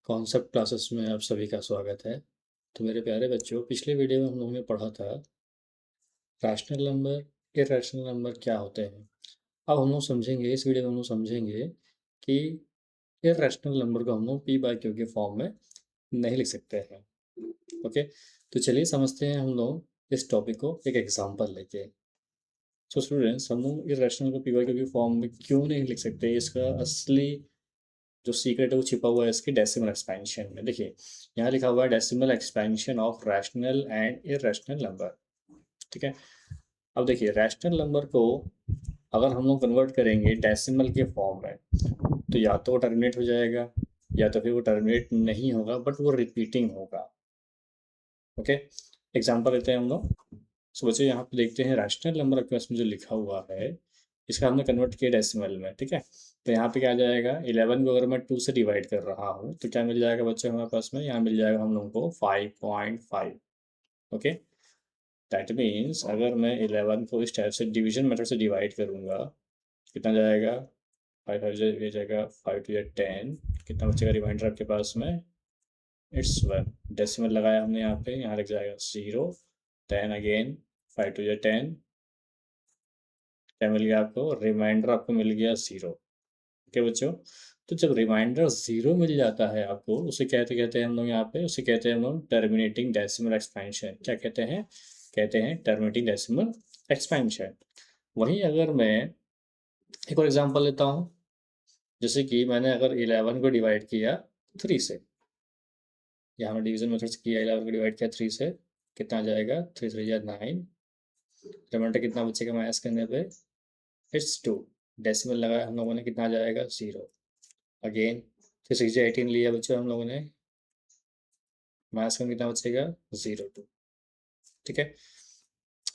Concept classes में आप सभी का स्वागत है। तो मेरे प्यारे बच्चों, पिछले वीडियो में हम लोगों ने पढ़ा था रैशनल नंबर, इरैशनल नंबर क्या होते हैं। अब हम लोग समझेंगे, इस वीडियो में हम लोग समझेंगे कि इरैशनल नंबर को हम लोग पी बाई क्यू के फॉर्म में नहीं लिख सकते हैं। ओके, तो चलिए समझते हैं हम लोग इस टॉपिक को एक एग्जाम्पल लेके। सो स्टूडेंट्स, हम लोग इरैशनल को पी बाई क्यू के फॉर्म में क्यों नहीं लिख सकते, इसका असली जो सीक्रेट है वो छिपा हुआ है इसके डेसिमल एक्सपेंशन में। देखिए, यहाँ लिखा हुआ है decimal expansion of rational and irrational number. ठीक है, अब देखिए रैशनल नंबर को अगर हम लोग कन्वर्ट करेंगे डेसिमल के फॉर्म में, तो या तो वो टर्मिनेट हो जाएगा या तो फिर वो टर्मिनेट नहीं होगा, बट वो रिपीटिंग होगा। ओके, एग्जाम्पल लेते हैं हम लोग। सो बच्चों, यहाँ पे देखते हैं रैशनल नंबर आपके पास में जो लिखा हुआ है इसका हमने कन्वर्ट किया डेसिमल में। ठीक है, तो यहाँ पे क्या आ जाएगा, 11 को अगर मैं 2 से डिवाइड कर रहा हूँ तो क्या मिल जाएगा बच्चों हमारे पास में, यहाँ मिल जाएगा हम लोगों को 5.5। ओके, दैट मीन्स अगर मैं 11 को इस टाइप से डिवीजन मेथड से डिवाइड करूँगा, कितना जाएगा, 5 5 ये जाएगा, 5 2 10, कितना बचेगा रिमाइंडर आपके पास में, इट्स 1। डेसिमल लगाया हमने यहाँ पे, यहाँ लग जाएगा 0, 10 अगेन, 5 2 10, क्या मिल गया आपको, रिमाइंडर आपको मिल गया 0। ओके बच्चों, तो जब रिमाइंडर 0 मिल जाता है आपको, उसे कहते कहते हैं हम लोग यहाँ पे, उसे कहते हैं हम लोग टर्मिनेटिंग डेसिमल एक्सपेंशन। क्या कहते हैं, कहते हैं टर्मिनेटिंग डेसिमल एक्सपेंशन। वहीं अगर मैं एक और एग्जांपल लेता हूँ, जैसे कि मैंने अगर 11 को डिवाइड किया 3 से, यहाँ मैं डिवीजन मेथड से किया, 11 को डिवाइड किया 3 से, कितना आ जाएगा, 3 3 या 9, रिमाइंडर कितना बचेगा माइनस करने पे, इट्स 2। डेसिमल लगाया हम लोगों ने, कितना आ जाएगा, 0 अगेन। 3 6 18 लिया बच्चों हम लोगों ने, माइनस में कितना बचेगा, 0 2। ठीक है,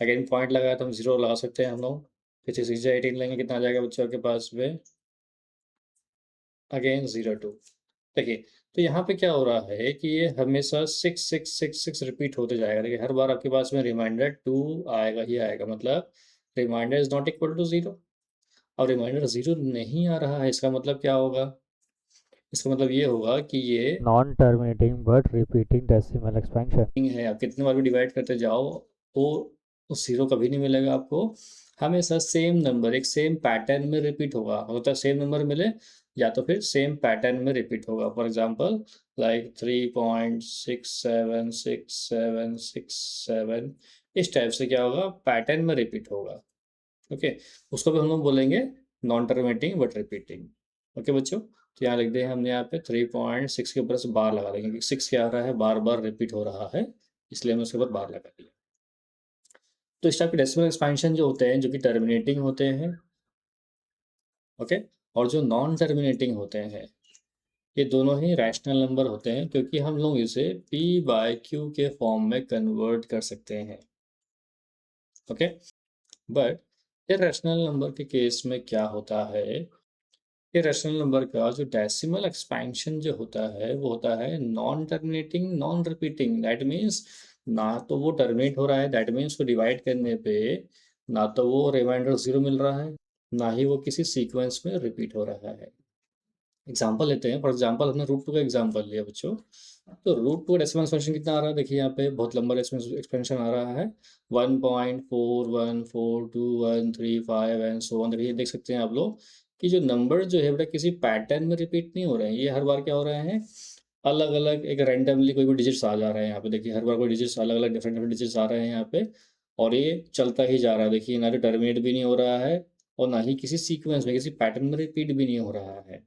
अगेन पॉइंट लगाया तो हम 0 लगा सकते हैं हम लोग। फिर 3 6 18 लेंगे, कितना आ जाएगा बच्चों के पास में, अगेन 0 2। देखिए, तो यहाँ पे क्या हो रहा है कि ये हमेशा 6 6 6 6 रिपीट होते जाएगा। देखिए, हर बार आपके पास में रिमाइंडर 2 आएगा ही आएगा, मतलब reminder is not equal to 0। और रिमाइंडर 0 नहीं आ रहा है, इसका मतलब क्या होगा, इसका मतलब ये होगा कि ये non terminating but repeating decimal expansion. है। आप कितने बार भी डिवाइड करते जाओ, वो उस 0 कभी नहीं मिलेगा आपको। हमेशा सेम नंबर एक सेम पैटर्न में रिपीट होगा, होता सेम नंबर मिले या तो फिर सेम पैटर्न में रिपीट होगा। फॉर एग्जांपल लाइक 3.676767, इस टाइप से क्या होगा, पैटर्न में रिपीट होगा। ओके, उसको भी हम लोग बोलेंगे non terminating but repeating. Okay बच्चों, तो यहाँ लिख दिया हमने, यहाँ पे 3.6 के ऊपर से बार लगा देंगे क्योंकि 6 क्या आ रहा है, बार बार रिपीट हो रहा है, इसलिए हमने उसके ऊपर बार लगा दिया। तो इस टाइप के डेसिमल एक्सपेंशन जो होते हैं, जो कि टर्मिनेटिंग होते हैं, ओके, और जो नॉन टर्मिनेटिंग होते हैं, ये दोनों ही रैशनल नंबर होते हैं, क्योंकि हम लोग इसे पी बाय क्यू के फॉर्म में कन्वर्ट कर सकते हैं। ओके, बट इरैशनल नंबर के केस में क्या होता है, इरैशनल नंबर का जो डेसिमल एक्सपेंशन जो होता है वो होता है non terminating non repeating. That means ना तो वो टर्मिनेट हो रहा है, दैट मीन्स को डिवाइड करने पे ना तो वो रिमाइंडर 0 मिल रहा है, ना ही वो किसी सीक्वेंस में रिपीट हो रहा है। एग्जाम्पल लेते हैं, फॉर एग्जाम्पल हमने रूट टू का एग्जाम्पल लिया बच्चों। तो रूट टू डेसिमल एक्सपेंशन कितना आ रहा है, देखिए यहाँ पे बहुत लंबा डेसिमल एक्सपेंशन आ रहा है, 1.414213 एंड सो ऑन। देखिए, देख सकते हैं आप लोग कि जो नंबर जो है बेटा किसी पैटर्न में रिपीट नहीं हो रहे हैं, ये हर बार क्या हो रहे हैं, अलग अलग एक रैंडमली कोई भी डिजिट्स आ जा रहे हैं यहाँ पे। देखिए, हर बार कोई डिजिट्स अलग अलग डिफरेंट डिफरेंट डिजिट्स आ रहे हैं यहाँ पे, और ये चलता ही जा रहा है। देखिए, ना तो टर्मिनेट भी नहीं हो रहा है और ना ही किसी सीक्वेंस में किसी पैटर्न में रिपीट भी नहीं हो रहा है।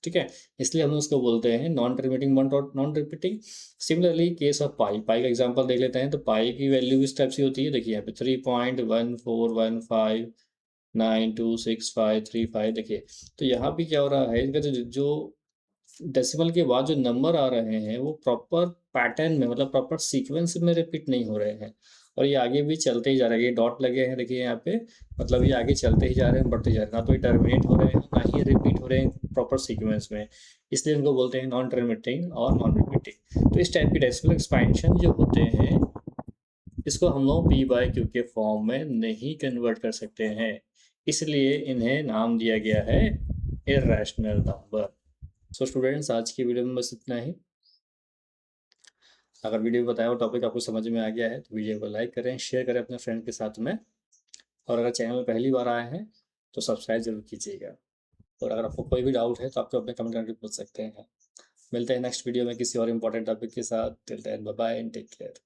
ठीक है, इसलिए हम उसको बोलते हैं non terminating non repeating. Similarly case of pi, pi का एग्जांपल देख लेते हैं। तो पाई की वैल्यू इस टाइप से होती है, देखिए यहाँ पे 3.1415926535। देखिए, तो यहाँ पे क्या हो रहा है, इनका जो डेसिमल के बाद जो नंबर आ रहे हैं वो प्रॉपर पैटर्न में, मतलब प्रॉपर सीक्वेंस में रिपीट नहीं हो रहे हैं, और ये आगे भी चलते ही जा रहे हैं। ये डॉट लगे हैं देखिए यहाँ पे, मतलब ये आगे चलते ही जा रहे हैं, बढ़ते जा रहे हैं, ना तो ये टर्मिनेट हो रहे हैं ना ही रिपीट हो रहे हैं प्रॉपर सीक्वेंस में, इसलिए इनको बोलते हैं नॉन टर्मिनेटिंग और नॉन रिपीटिंग। तो इस टाइप के डेसिमल एक्सपेंशन जो होते हैं, इसको हम लोग पी बाय क्यू के फॉर्म में नहीं कन्वर्ट कर सकते हैं, इसलिए इन्हें नाम दिया गया है इरैशनल नंबर। सो स्टूडेंट्स, आज की वीडियो में बस इतना ही। अगर वीडियो में बताया हुआ टॉपिक आपको समझ में आ गया है तो वीडियो को लाइक करें, शेयर करें अपने फ्रेंड के साथ में। और अगर चैनल में पहली बार आए हैं तो सब्सक्राइब जरूर कीजिएगा। और अगर आपको कोई भी डाउट है तो आपको अपने कमेंट करके पूछ सकते हैं। मिलते हैं नेक्स्ट वीडियो में किसी और इम्पोर्टेंट टॉपिक के साथ। Till then bye bye and take care.